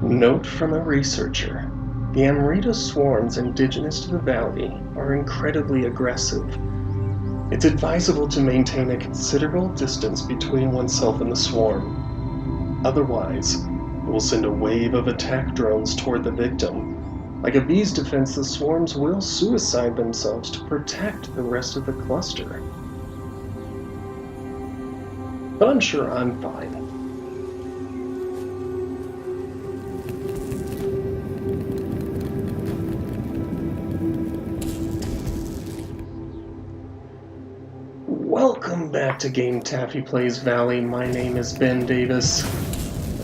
Note from a researcher. The Amrita swarms indigenous to the valley are incredibly aggressive. It's advisable to maintain a considerable distance between oneself and the swarm. Otherwise, it will send a wave of attack drones toward the victim. Like a bee's defense, the swarms will suicide themselves to protect the rest of the cluster. But I'm sure I'm fine. Welcome back to Game Taffy Plays Valley. My name is Ben Davis.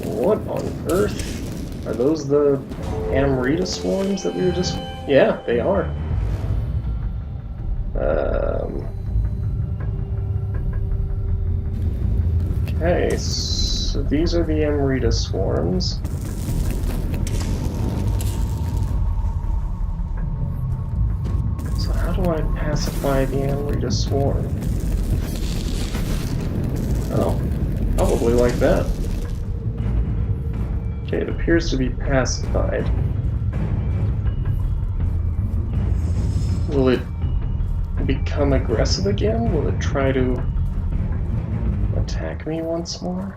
What on earth? Are those the Amrita swarms that we were just... Yeah, they are. Okay, so these are the Amrita swarms. So how do I pacify the Amrita swarm? Oh, probably like that. Okay, it appears to be pacified. Will it become aggressive again? Will it try to attack me once more?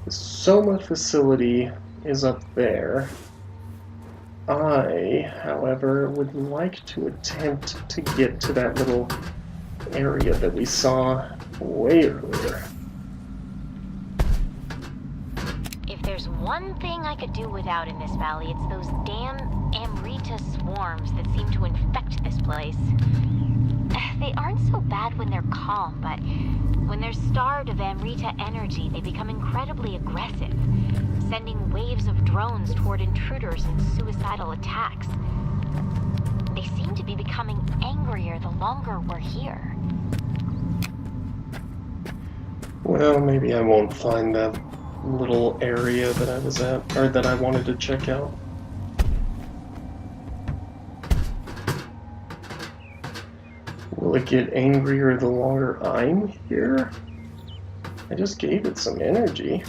The Soma Facility is up there. I, however, would like to attempt to get to that little area that we saw way earlier. If there's one thing I could do without in this valley, it's those damn Amrita swarms that seem to infect this place. They aren't so bad when they're calm, but when they're starved of Amrita energy, they become incredibly aggressive, sending waves of drones toward intruders in suicidal attacks. They seem to be becoming angrier the longer we're here. Well, maybe I won't find that little area that I was at, or that I wanted to check out. Will it get angrier the longer I'm here? I just gave it some energy.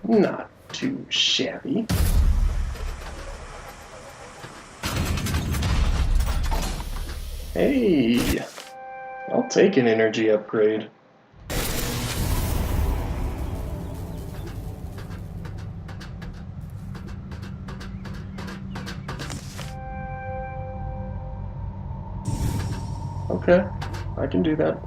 Not too shabby. Hey! I'll take an energy upgrade. Okay, I can do that.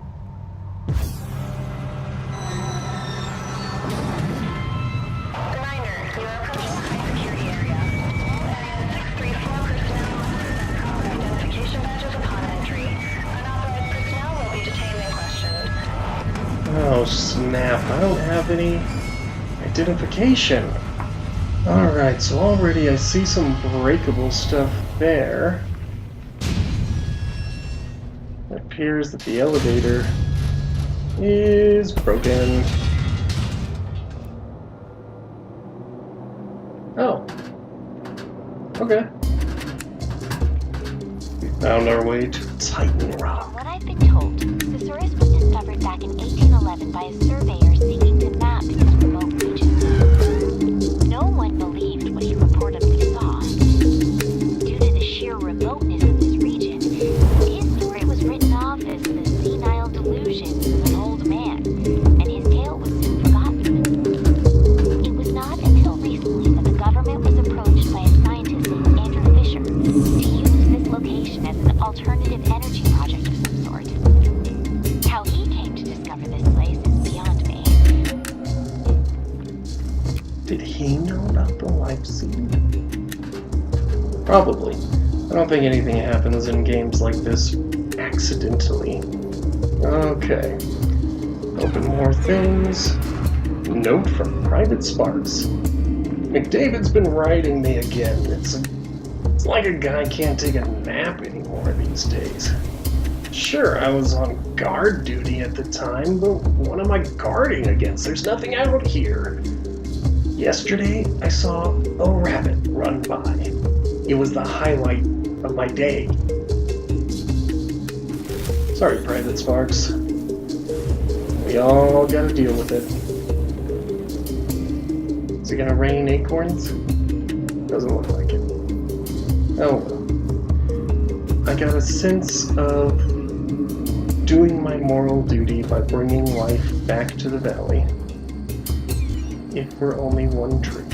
Reminder, you are approaching a high-security area. Area 634 personnel must present combat identification badges upon entry. Unauthorized personnel will be detained and questioned. Oh snap, I don't have any identification. Alright, so already I see some breakable stuff there. It appears that the elevator is broken. Oh. Okay. We found our way to Titan Rock. From what I've been told, Caesarus was discovered back in 1811 by a surveyor seeking to map this remote region. No one believed what he reportedly saw. Due to the sheer remoteness of this region, his story was written off as the senile delusions of an old man, and his tale was soon forgotten. It was not until recently that the government was approached by a scientist, Andrew Fisher, to use this location as an alternative energy project of some sort. How he came to discover this place is beyond me. Did he know about the life seed? Probably. I don't think anything happens in games like this accidentally. Okay. Open more things. Note from Private Sparks. McDavid's been writing me again. It's like a guy can't take a nap anymore these days. Sure, I was on guard duty at the time, but what am I guarding against? There's nothing out here. Yesterday, I saw a rabbit run by. It was the highlight of my day. Sorry, Private Sparks. We all gotta deal with it. Is it gonna rain acorns? Doesn't look like it. Oh well. I got a sense of doing my moral duty by bringing life back to the valley. If we're only one tree.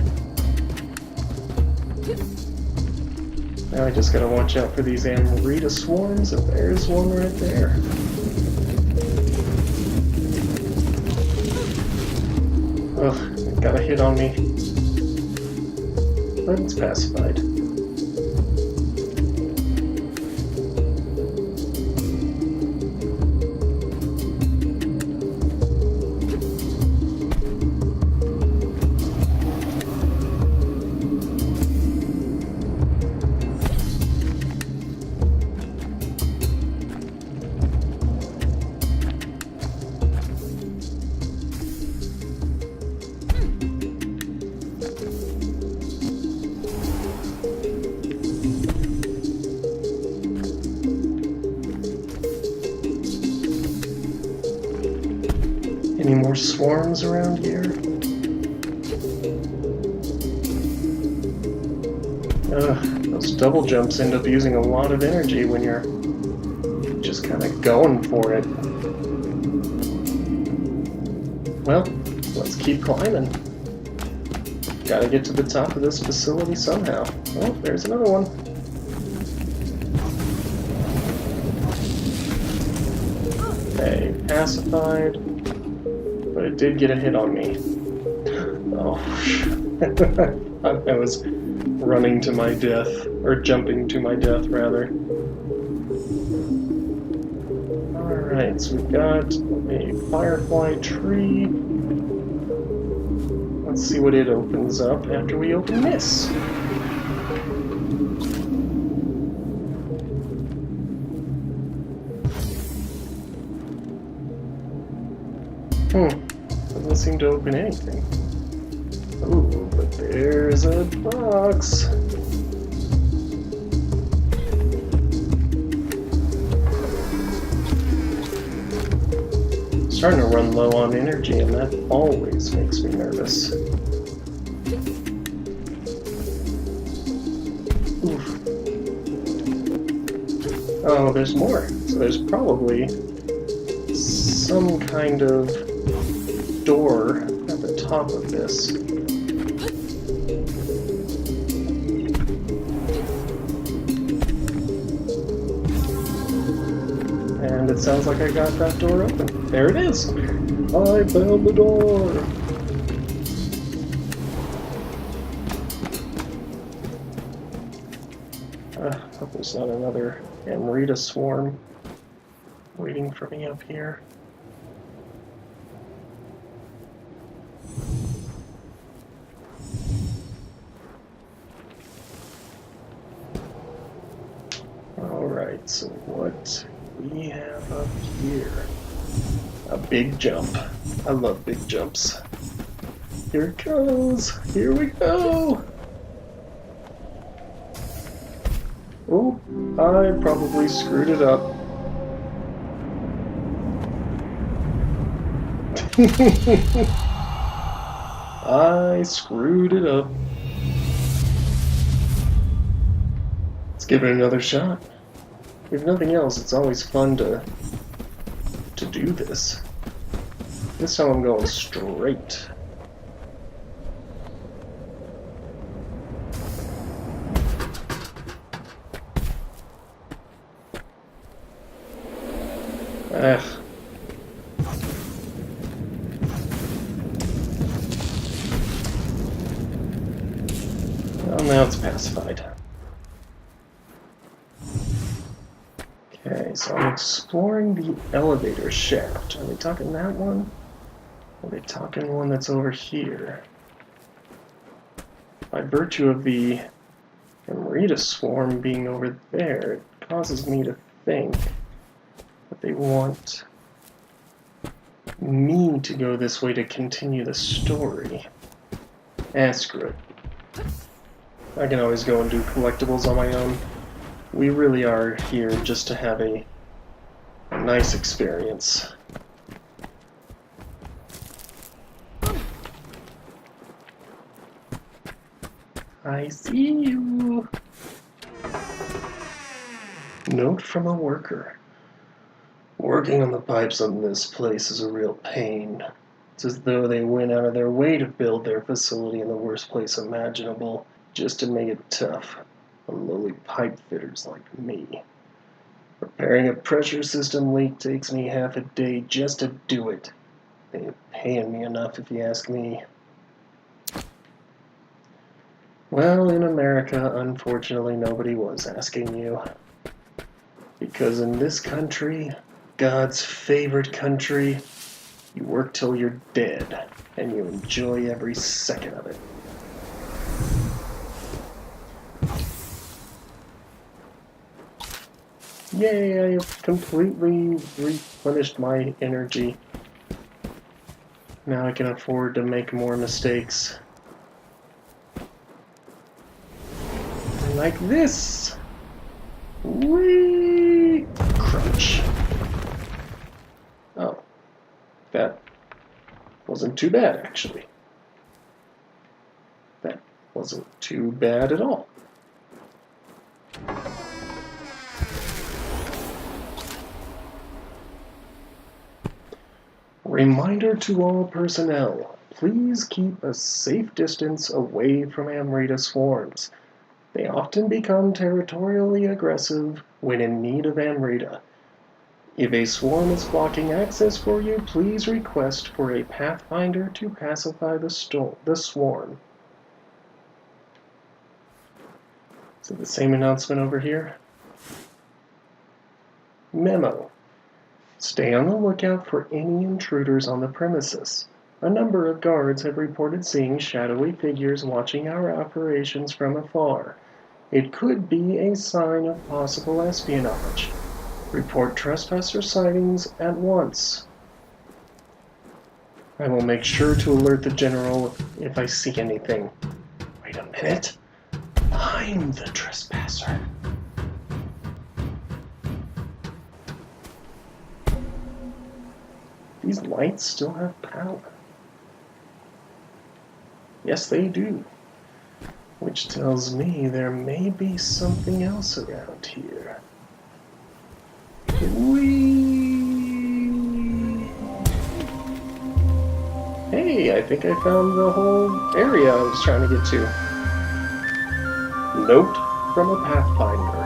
Now I just gotta watch out for these Amrita Swarms, and there's one right there. Ugh, it got a hit on me. But it's pacified. Any more swarms around here? Those double jumps end up using a lot of energy when you're just kind of going for it. Well, let's keep climbing. Gotta get to the top of this facility somehow. Oh, there's another one. Okay, pacified. But it did get a hit on me. Oh, I was running to my death, or jumping to my death, rather. Alright, so we've got a firefly tree. Let's see what it opens up after we open this. Doesn't seem to open anything. Ooh, but there's a box. Starting to run low on energy, and that always makes me nervous. Oof. Oh, there's more. So there's probably some kind of door at the top of this. And it sounds like I got that door open. There it is! I found the door! Hope there's not another Amrita Swarm waiting for me up here. Alright, so what we have up here? A big jump. I love big jumps. Here it goes! Here we go! Oh, I probably screwed it up. I screwed it up. Let's give it another shot. If nothing else, it's always fun to do this. This time I'm going straight. Ugh. Well, now it's pacified. Okay, so I'm exploring the elevator shaft. Are we talking that one? Or are we talking one that's over here? By virtue of the Amrita Swarm being over there, it causes me to think that they want me to go this way to continue the story. Screw it. I can always go and do collectibles on my own. We really are here just to have a nice experience. I see you. Note from a worker. Working on the pipes on this place is a real pain. It's as though they went out of their way to build their facility in the worst place imaginable, just to make it tough on lowly pipe fitters like me. Repairing a pressure system leak takes me half a day just to do it. They ain't paying me enough if you ask me. Well, in America, unfortunately, nobody was asking you. Because in this country, God's favorite country, you work till you're dead, and you enjoy every second of it. Yay, I have completely replenished my energy. Now I can afford to make more mistakes. Like this! Whee! Crunch. Oh. That wasn't too bad, actually. That wasn't too bad at all. Reminder to all personnel, please keep a safe distance away from Amrita Swarms. They often become territorially aggressive when in need of Amrita. If a swarm is blocking access for you, please request for a Pathfinder to pacify the swarm. Is it the same announcement over here? Memo. Stay on the lookout for any intruders on the premises. A number of guards have reported seeing shadowy figures watching our operations from afar. It could be a sign of possible espionage. Report trespasser sightings at once. I will make sure to alert the general if I see anything. Wait a minute. I'm the trespasser. These lights still have power. Yes, they do. Which tells me there may be something else around here. Whee! Hey, I think I found the whole area I was trying to get to. Note from a Pathfinder.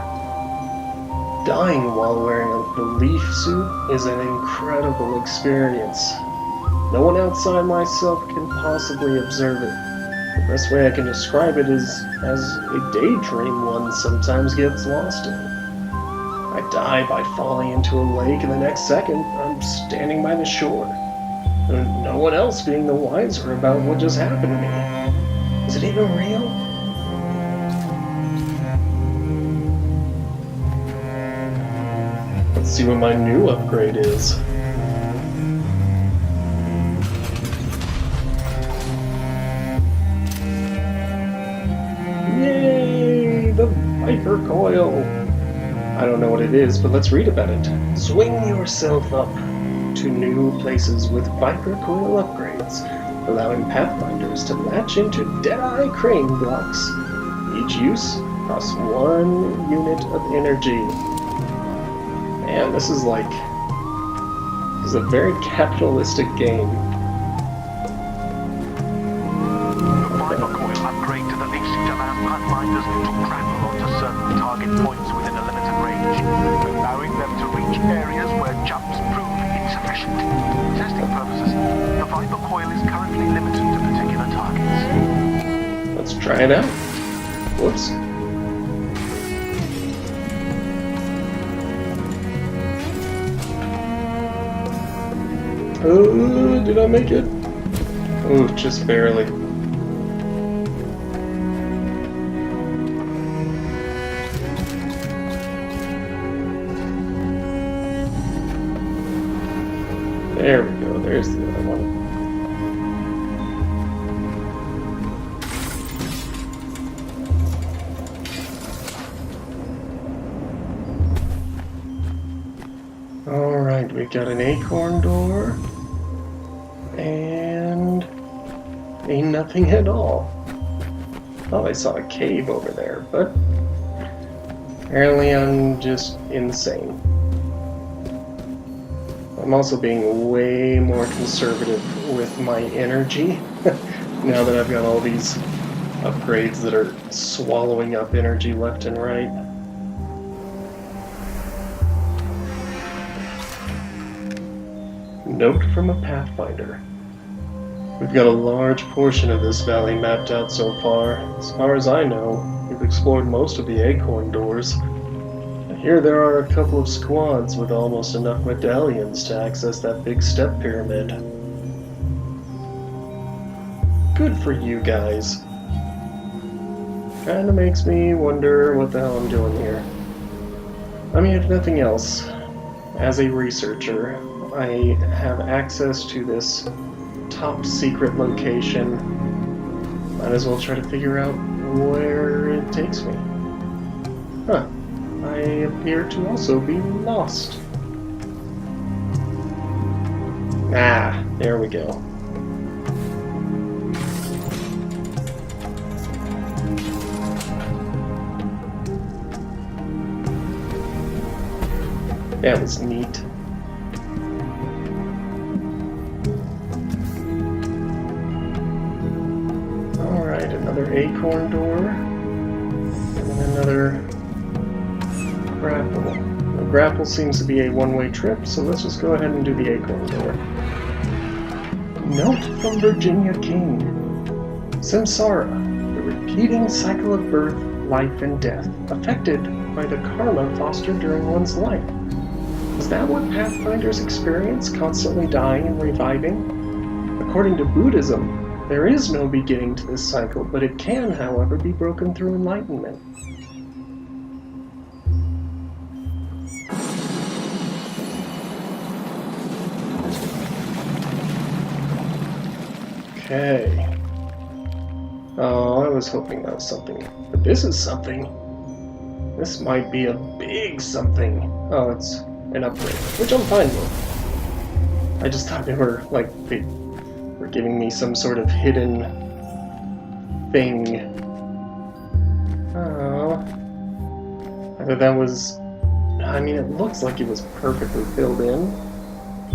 Dying while wearing a belief suit is an incredible experience. No one outside myself can possibly observe it. The best way I can describe it is as a daydream one sometimes gets lost in. I die by falling into a lake, and the next second I'm standing by the shore. And no one else being the wiser about what just happened to me. Is it even real? Let's see what my new upgrade is. Yay! The Viper Coil! I don't know what it is, but let's read about it. Swing yourself up to new places with Viper Coil upgrades, allowing Pathfinders to latch into Deadeye crane blocks. Each use costs 1 unit of energy. Man, this is a very capitalistic game. Viper Coil upgrade to the least allows Pathfinders to grapple onto certain target points within a limited range, allowing them to reach areas where jumps prove insufficient. For testing purposes, the Viper Coil is currently limited to particular targets. Let's try it out. Whoops. Oh, did I make it? Oh, just barely. There we go, there's the other one. Alright, we got an acorn door. And a nothing at all. Oh, I saw a cave over there, but apparently I'm just insane. I'm also being way more conservative with my energy now that I've got all these upgrades that are swallowing up energy left and right. Note from a Pathfinder. We've got a large portion of this valley mapped out so far. As far as I know, we've explored most of the acorn doors. Here there are a couple of squads with almost enough medallions to access that big step pyramid. Good for you guys. Kinda makes me wonder what the hell I'm doing here. I mean, if nothing else, as a researcher, I have access to this top secret location. Might as well try to figure out where it takes me. Huh. I appear to also be lost. Ah, there we go. That was neat. Alright, another acorn door. And another grapple. The grapple seems to be a one-way trip, so let's just go ahead and do the acorn door. Note from Virginia King. Samsara, the repeating cycle of birth, life, and death, affected by the karma fostered during one's life. Is that what Pathfinders experience, constantly dying and reviving? According to Buddhism, there is no beginning to this cycle, but it can, however, be broken through enlightenment. Okay. Oh, I was hoping that was something. But this is something. This might be a big something. Oh, it's an upgrade, which I'm fine with. I just thought they were, like, they were giving me some sort of hidden thing. Oh. Either that was... I mean, it looks like it was perfectly filled in.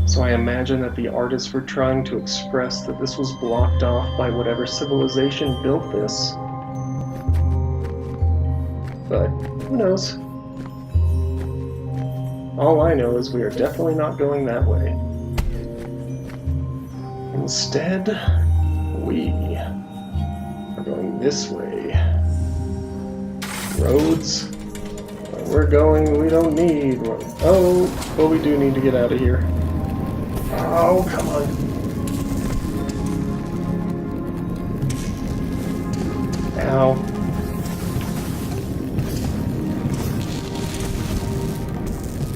So I imagine that the artists were trying to express that this was blocked off by whatever civilization built this. But who knows? All I know is we are definitely not going that way. Instead, we are going this way. Roads. Where we're going, we don't need roads. Oh, well, we do need to get out of here. Oh, come on. Ow.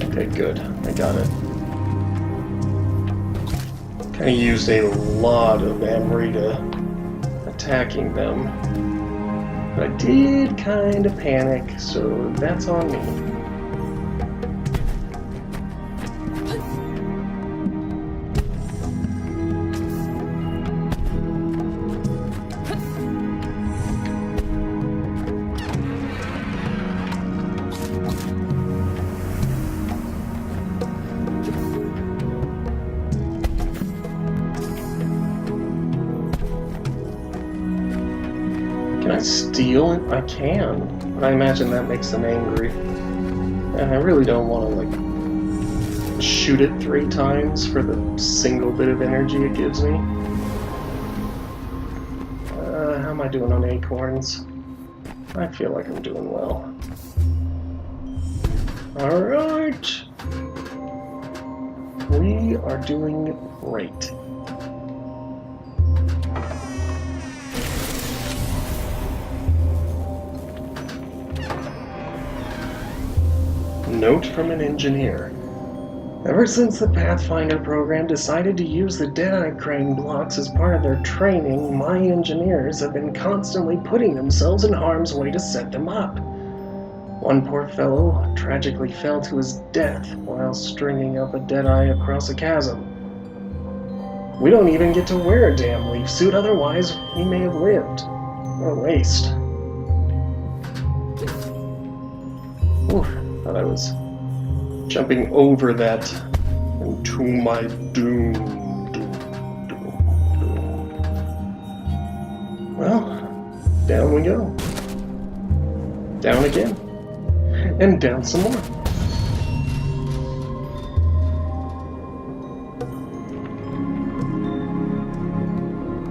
Okay, good. I got it. Kinda used a lot of Amrita attacking them. But I did kinda panic, so that's on me. Can I steal it? I can, but I imagine that makes them angry. And I really don't want to, like, shoot it 3 times for the single bit of energy it gives me. How am I doing on acorns? I feel like I'm doing well. Alright! We are doing great. Note from an engineer. Ever since the Pathfinder program decided to use the Deadeye crane blocks as part of their training, my engineers have been constantly putting themselves in harm's way to set them up. One poor fellow tragically fell to his death while stringing up a Deadeye across a chasm. We don't even get to wear a damn leaf suit, otherwise he may have lived. What a waste. Ooh, thought I was jumping over that into my doom. Well, down we go. Down again. And down some more.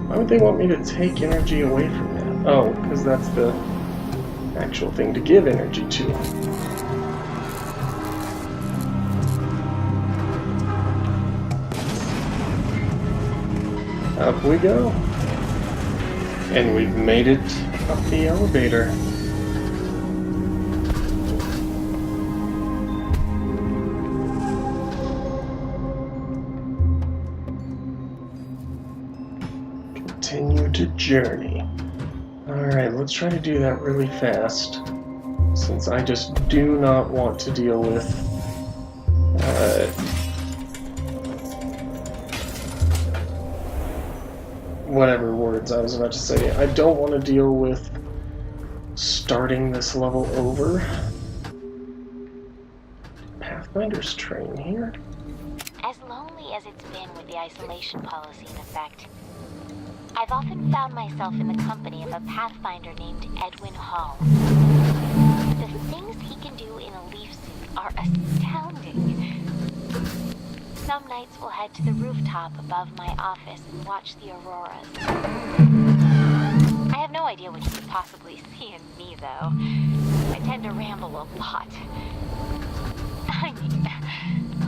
Why would they want me to take energy away from that? Oh, because that's the actual thing to give energy to. Up we go. And we've made it up the elevator. Continue to journey. Alright, let's try to do that really fast, since I just do not want to deal with whatever words I was about to say. I don't want to deal with starting this level over. Pathfinder's train here. As lonely as it's been with the isolation policy in effect, I've often found myself in the company of a Pathfinder named Edwin Hall. The things he can do in a leaf suit are astounding. Some nights we'll head to the rooftop above my office and watch the auroras. I have no idea what he could possibly see in me, though. I tend to ramble a lot. I mean,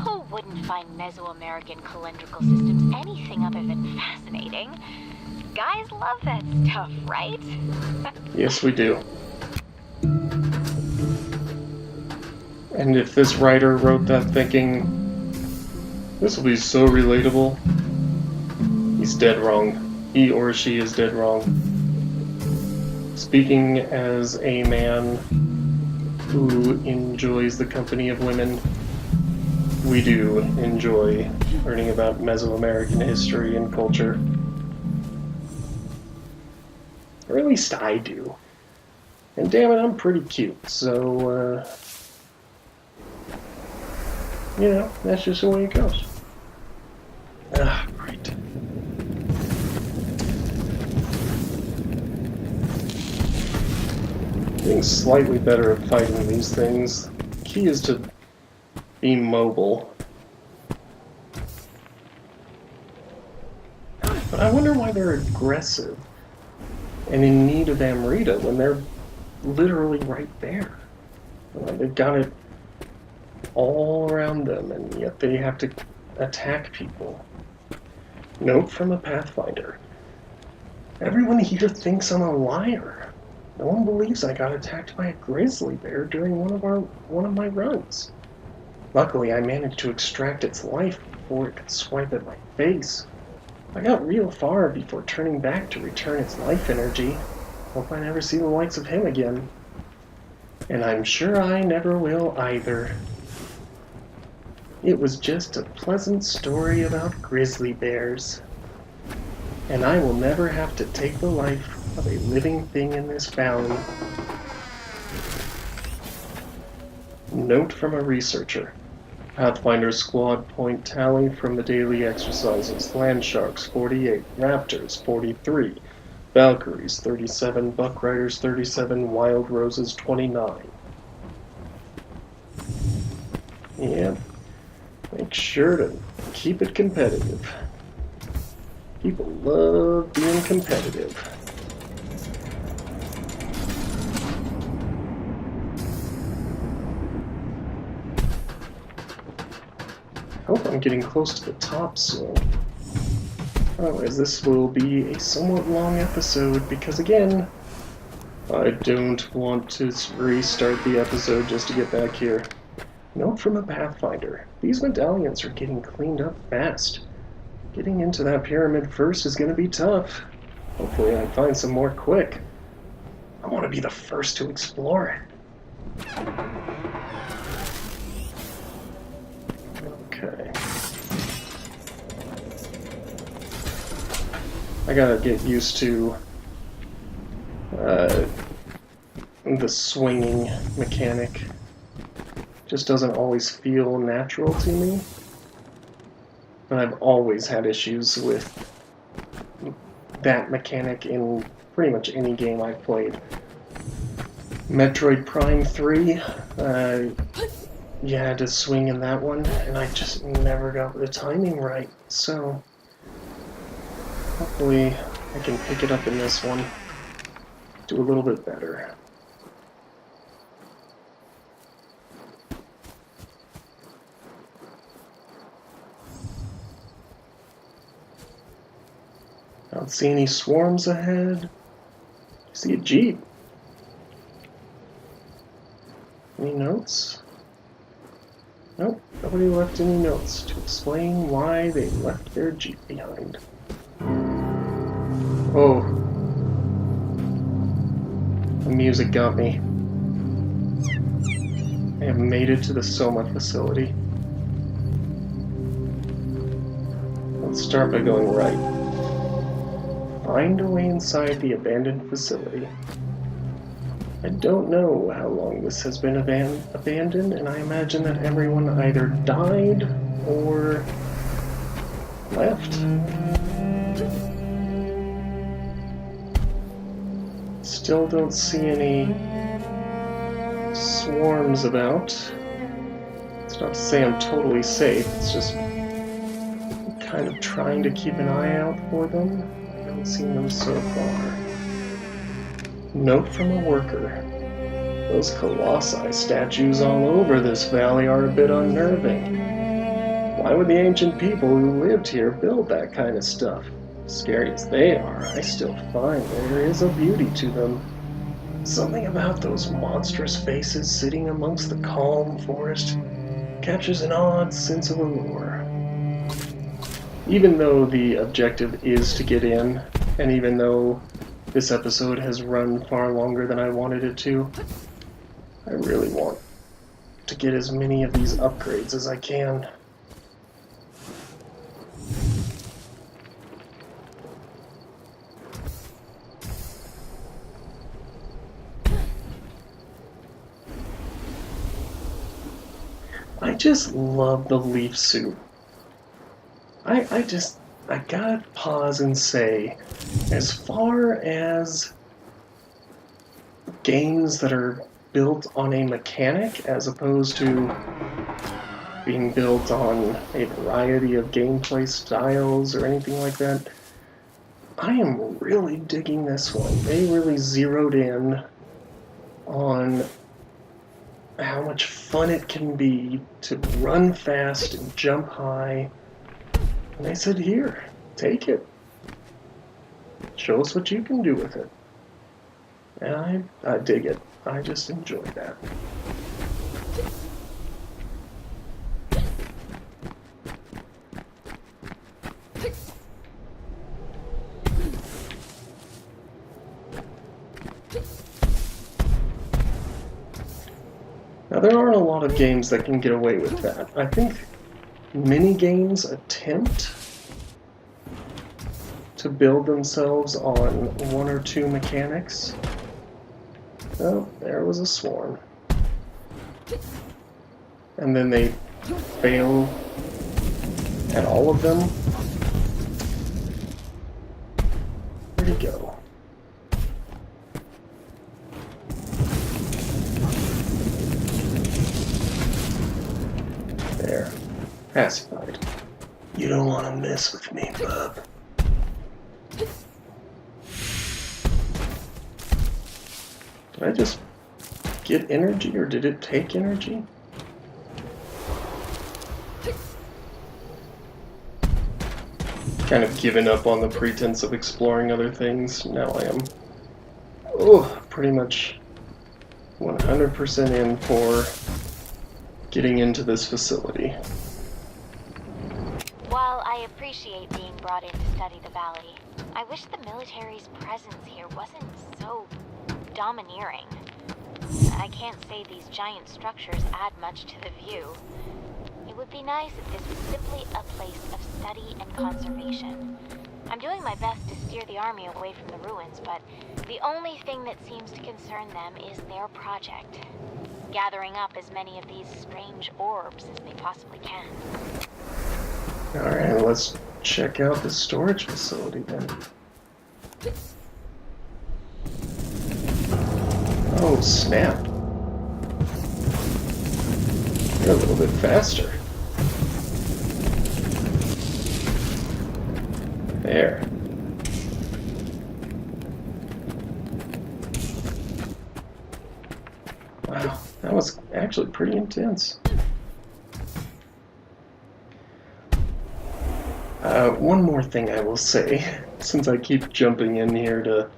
who wouldn't find Mesoamerican calendrical systems anything other than fascinating? Guys love that stuff, right? Yes, we do. And if this writer wrote that thinking, this will be so relatable, he's dead wrong. He or she is dead wrong. Speaking as a man who enjoys the company of women, we do enjoy learning about Mesoamerican history and culture. Or at least I do. And damn it, I'm pretty cute, so, you know, that's just the way it goes. Ah, right. Getting slightly better at fighting these things. The key is to be mobile. But I wonder why they're aggressive and in need of Amrita when they're literally right there. They've got it all around them, and yet they have to attack people. Note from a Pathfinder. Everyone here thinks I'm a liar. No one believes I got attacked by a grizzly bear during one of my runs. Luckily, I managed to extract its life before it could swipe at my face. I got real far before turning back to return its life energy. Hope I never see the likes of him again. And I'm sure I never will either. It was just a pleasant story about grizzly bears. And I will never have to take the life of a living thing in this valley. Note from a researcher. Pathfinder squad point tally from the daily exercises. Land Sharks 48, Raptors 43, Valkyries 37, Buck Riders 37, Wild Roses 29. Yeah, make sure to keep it competitive. People love being competitive. I hope I'm getting close to the top soon. Otherwise, this will be a somewhat long episode because, again, I don't want to restart the episode just to get back here. Note from a Pathfinder. These medallions are getting cleaned up fast. Getting into that pyramid first is going to be tough. Hopefully I find some more quick. I want to be the first to explore it. Okay. I gotta get used to the swinging mechanic. just doesn't always feel natural to me. But I've always had issues with that mechanic in pretty much any game I've played. Metroid Prime 3, you had to swing in that one, and I just never got the timing right. So, hopefully I can pick it up in this one, do a little bit better. I don't see any swarms ahead. I see a jeep. Any notes? Nope, nobody left any notes to explain why they left their jeep behind. Oh. The music got me. I have made it to the Soma Facility. Let's start by going right. Find a way inside the abandoned facility. I don't know how long this has been abandoned, and I imagine that everyone either died or left. Still don't see any swarms about. It's not to say I'm totally safe, it's just kind of trying to keep an eye out for them. I haven't seen them so far. Note from a worker. Those colossi statues all over this valley are a bit unnerving. Why would the ancient people who lived here build that kind of stuff? Scary as they are, I still find there is a beauty to them. Something about those monstrous faces sitting amongst the calm forest captures an odd sense of allure. Even though the objective is to get in, and even though this episode has run far longer than I wanted it to, I really want to get as many of these upgrades as I can. I just love the leaf suit. I gotta pause and say, as far as games that are built on a mechanic as opposed to being built on a variety of gameplay styles or anything like that, I am really digging this one. They really zeroed in on how much fun it can be to run fast and jump high. And they said, here, take it. Show us what you can do with it. And I dig it. I just enjoy that. Now, there aren't a lot of games that can get away with that. I think mini games attempt to build themselves on one or two mechanics. Oh, there was a swarm. And then they fail at all of them. Where'd he go? There. Pacified. You don't want to mess with me, bub. Did I just get energy, or did it take energy? Kind of given up on the pretense of exploring other things. Now I am, pretty much 100% in for getting into this facility. While I appreciate being brought in to study the valley, I wish the military's presence here wasn't so domineering. I can't say these giant structures add much to the view. It would be nice if this was simply a place of study and conservation. I'm doing my best to steer the army away from the ruins, but the only thing that seems to concern them is their project. gathering up as many of these strange orbs as they possibly can. Alright, let's check out the storage facility then. Oh, snap. You're a little bit faster. There. Wow, that was actually pretty intense. One more thing I will say, since I keep jumping in here to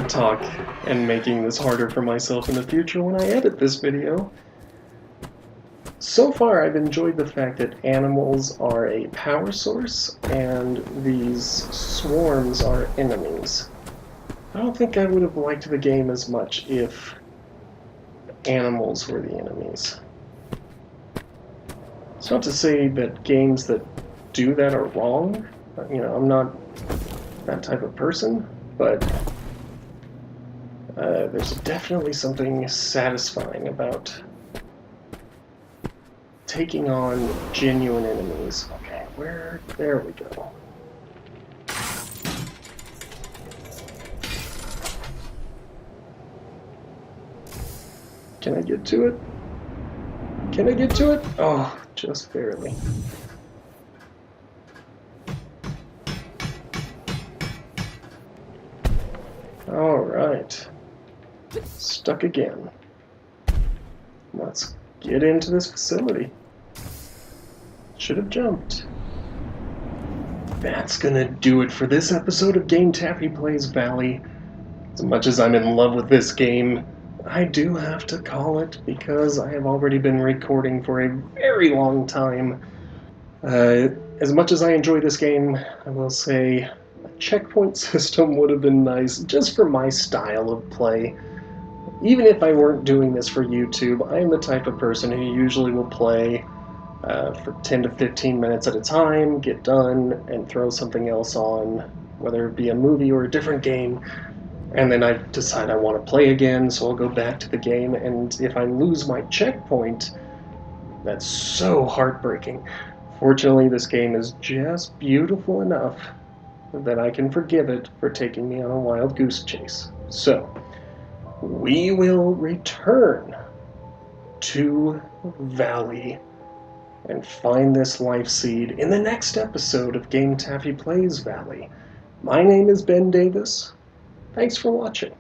talk and making this harder for myself in the future when I edit this video. So far, I've enjoyed the fact that animals are a power source and these swarms are enemies. I don't think I would have liked the game as much if animals were the enemies. It's not to say that games that do that are wrong. You know, I'm not that type of person, but there's definitely something satisfying about taking on genuine enemies. Okay, there we go. Can I get to it? Can I get to it? Oh, just barely. Alright. Stuck again. Let's get into this facility. Should have jumped. That's gonna do it for this episode of Game Taffy Plays Valley. As much as I'm in love with this game, I do have to call it because I have already been recording for a very long time. As much as I enjoy this game, I will say a checkpoint system would have been nice just for my style of play. Even if I weren't doing this for YouTube, I am the type of person who usually will play for 10 to 15 minutes at a time, get done, and throw something else on, whether it be a movie or a different game, and then I decide I want to play again, so I'll go back to the game, and if I lose my checkpoint, that's so heartbreaking. Fortunately, this game is just beautiful enough that I can forgive it for taking me on a wild goose chase. So, we will return to Valley and find this life seed in the next episode of Game Taffy Plays Valley. My name is Ben Davis. Thanks for watching.